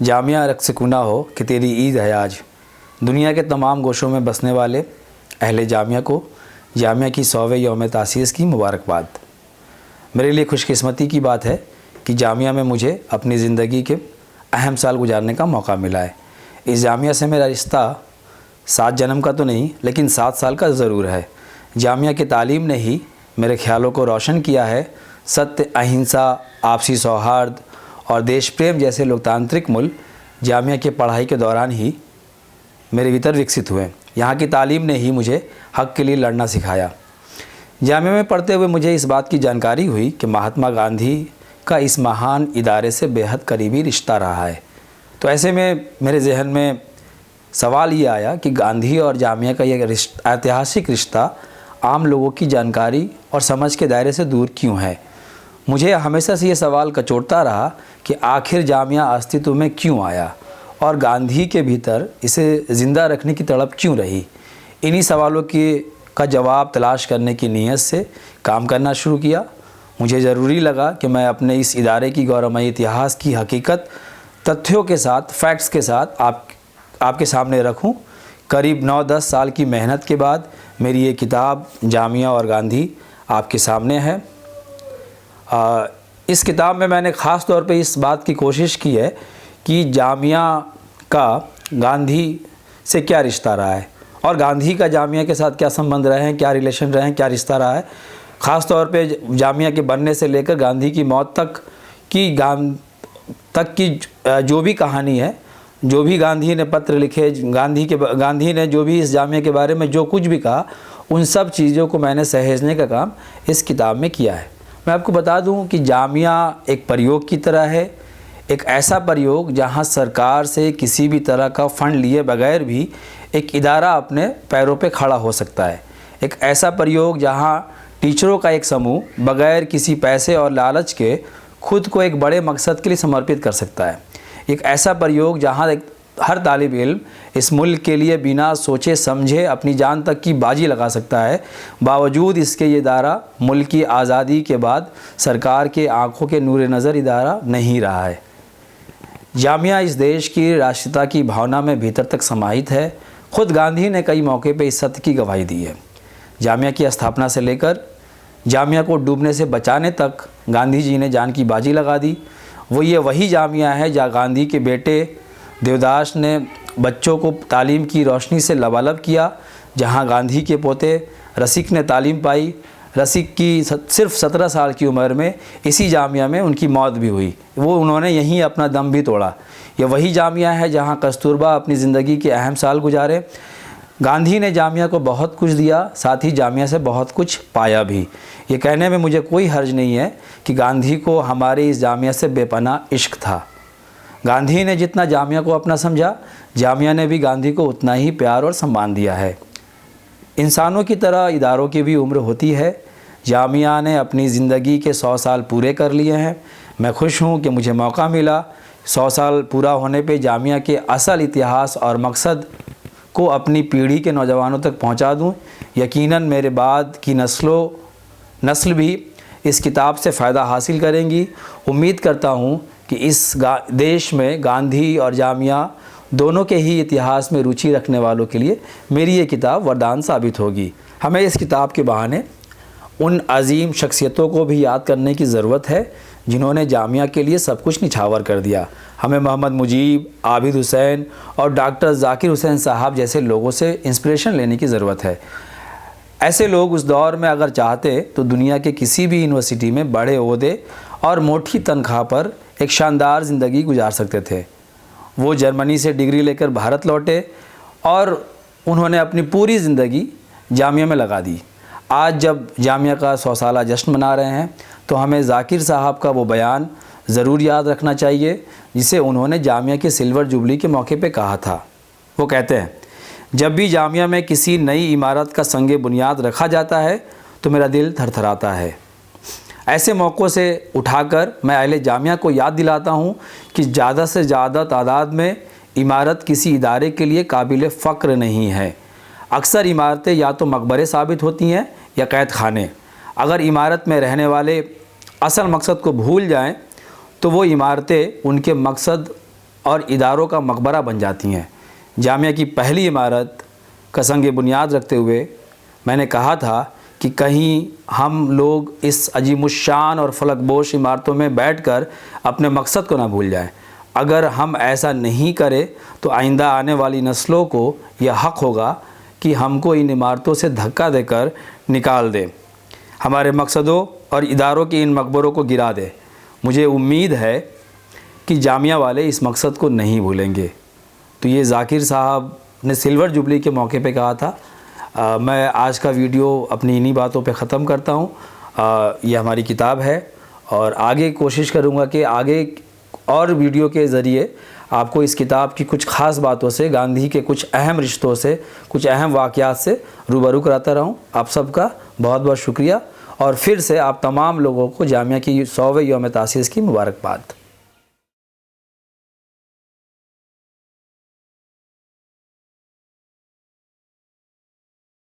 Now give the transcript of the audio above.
जामिया रक्सकुना हो कि तेरी ईद है आज। दुनिया के तमाम गोशों में बसने वाले अहले जामिया को जामिया की 100वें यौम तासीस की मुबारकबाद। मेरे लिए खुशकिस्मती की बात है कि जामिया में मुझे अपनी ज़िंदगी के अहम साल गुजारने का मौका मिला है। इस जामिया से मेरा रिश्ता 7 जन्म का तो नहीं, लेकिन 7 साल का ज़रूर है। जामिया की तालीम ने ही मेरे ख्यालों को रोशन किया है। सत्य, अहिंसा, आपसी सौहार्द और देश प्रेम जैसे लोकतांत्रिक मूल्य जामिया की पढ़ाई के दौरान ही मेरे भीतर विकसित हुए। यहाँ की तालीम ने ही मुझे हक़ के लिए लड़ना सिखाया। जामिया में पढ़ते हुए मुझे इस बात की जानकारी हुई कि महात्मा गांधी का इस महान इदारे से बेहद करीबी रिश्ता रहा है। तो ऐसे में मेरे जहन में सवाल ये आया कि गांधी और जामिया का ये ऐतिहासिक रिश्ता आम लोगों की जानकारी और समझ के दायरे से दूर क्यों है। मुझे हमेशा से ये सवाल कचोटता रहा कि आखिर जामिया अस्तित्व में क्यों आया और गांधी के भीतर इसे ज़िंदा रखने की तड़प क्यों रही। इन्हीं सवालों का जवाब तलाश करने की नीयत से काम करना शुरू किया। मुझे ज़रूरी लगा कि मैं अपने इस इदारे की गौरवमयी इतिहास की हकीकत तथ्यों के साथ, फैक्ट्स के साथ आपके सामने रखूं। करीब 9-10 साल की मेहनत के बाद मेरी ये किताब जामिया और गांधी आपके सामने है। इस किताब में मैंने ख़ास तौर पे इस बात की कोशिश की है कि जामिया का गांधी से क्या रिश्ता रहा है और गांधी का जामिया के साथ क्या संबंध रहे हैं, क्या रिलेशन रहे हैं, क्या रिश्ता रहा है। ख़ास तौर पे जामिया के बनने से लेकर गांधी की मौत तक की जो भी कहानी है, जो भी गांधी ने पत्र लिखे, गांधी ने जो भी इस जामिया के बारे में जो कुछ भी कहा, उन सब चीज़ों को मैंने सहेजने का काम इस किताब में किया है। मैं आपको बता दूं कि जामिया एक प्रयोग की तरह है, एक ऐसा प्रयोग जहां सरकार से किसी भी तरह का फ़ंड लिए बगैर भी एक इदारा अपने पैरों पे खड़ा हो सकता है। एक ऐसा प्रयोग जहां टीचरों का एक समूह बगैर किसी पैसे और लालच के खुद को एक बड़े मकसद के लिए समर्पित कर सकता है। एक ऐसा प्रयोग जहां हर तालिब इल्म इस मुल्क के लिए बिना सोचे समझे अपनी जान तक की बाजी लगा सकता है। बावजूद इसके ये इदारा मुल्क की आज़ादी के बाद सरकार के आंखों के नूर नज़र इदारा नहीं रहा है। जामिया इस देश की राष्ट्रीयता की भावना में भीतर तक समाहित है। ख़ुद गांधी ने कई मौके पर इस सत्य की गवाही दी है। जामिया की स्थापना से लेकर जामिया को डूबने से बचाने तक गांधी जी ने जान की बाजी लगा दी। वही जामिया है जहाँ गांधी के बेटे देवदास ने बच्चों को तालीम की रोशनी से लबालब किया, जहाँ गांधी के पोते रसिक ने तालीम पाई। रसिक की सिर्फ 17 साल की उम्र में इसी जामिया में उनकी मौत भी हुई। उन्होंने यहीं अपना दम भी तोड़ा। यह वही जामिया है जहाँ कस्तूरबा अपनी ज़िंदगी के अहम साल गुजारे। गांधी ने जामिया को बहुत कुछ दिया, साथ ही जामिया से बहुत कुछ पाया भी। ये कहने में मुझे कोई हर्ज नहीं है कि गांधी को हमारे इस जामिया से बेपनाह इश्क था। गांधी ने जितना जामिया को अपना समझा, जामिया ने भी गांधी को उतना ही प्यार और सम्मान दिया है। इंसानों की तरह इदारों की भी उम्र होती है। जामिया ने अपनी ज़िंदगी के 100 साल पूरे कर लिए हैं। मैं खुश हूँ कि मुझे मौका मिला 100 साल पूरा होने पे जामिया के असल इतिहास और मकसद को अपनी पीढ़ी के नौजवानों तक पहुँचा दूँ। यकीनन मेरे बाद की नस्ल भी इस किताब से फ़ायदा हासिल करेंगी। उम्मीद करता हूँ कि इस देश में गांधी और जामिया दोनों के ही इतिहास में रुचि रखने वालों के लिए मेरी ये किताब वरदान साबित होगी। हमें इस किताब के बहाने उन अजीम शख्सियतों को भी याद करने की ज़रूरत है जिन्होंने जामिया के लिए सब कुछ निछावर कर दिया। हमें मोहम्मद मुजीब, आबिद हुसैन और डॉक्टर जाकिर हुसैन साहब जैसे लोगों से इंस्पिरेशन लेने की ज़रूरत है। ऐसे लोग उस दौर में अगर चाहते तो दुनिया के किसी भी यूनिवर्सिटी में बड़े ओहदे और मोटी तनख्वाह पर एक शानदार ज़िंदगी गुजार सकते थे। वो जर्मनी से डिग्री लेकर भारत लौटे और उन्होंने अपनी पूरी ज़िंदगी जामिया में लगा दी। आज जब जामिया का 100 साला जश्न मना रहे हैं तो हमें जाकिर साहब का वो बयान ज़रूर याद रखना चाहिए जिसे उन्होंने जामिया के सिल्वर जुबली के मौके पे कहा था। वो कहते हैं, जब भी जामिया में किसी नई इमारत का संगे बुनियाद रखा जाता है तो मेरा दिल थरथराता है। ऐसे मौक़ों से उठाकर मैं अहले जामिया को याद दिलाता हूँ कि ज़्यादा से ज़्यादा तादाद में इमारत किसी इदारे के लिए काबिल फ़ख्र नहीं है। अक्सर इमारतें या तो मकबरे साबित होती हैं या कैद खाने। अगर इमारत में रहने वाले असल मकसद को भूल जाएं तो वो इमारतें उनके मकसद और इदारों का मकबरा बन जाती हैं। जामिया की पहली इमारत का संग बुनियाद रखते हुए मैंने कहा था कि कहीं हम लोग इस अजीमुश्शान और फलकबोश इमारतों में बैठकर अपने मकसद को ना भूल जाएं। अगर हम ऐसा नहीं करें तो आइंदा आने वाली नस्लों को यह हक़ होगा कि हमको इन इमारतों से धक्का देकर निकाल दें, हमारे मकसदों और इदारों के इन मकबरों को गिरा दें। मुझे उम्मीद है कि जामिया वाले इस मकसद को नहीं भूलेंगे। तो ये ज़ाकिर साहब ने सिल्वर जुबली के मौके पे कहा था। मैं आज का वीडियो अपनी इन्हीं बातों पे ख़त्म करता हूँ। ये हमारी किताब है और आगे कोशिश करूँगा कि आगे और वीडियो के ज़रिए आपको इस किताब की कुछ ख़ास बातों से, गांधी के कुछ अहम रिश्तों से, कुछ अहम वाक़यात से रूबरू कराता रहूँ। आप सबका बहुत बहुत शुक्रिया और फिर से आप तमाम लोगों को जामिया की 100वें यौम तासीस की मुबारकबाद।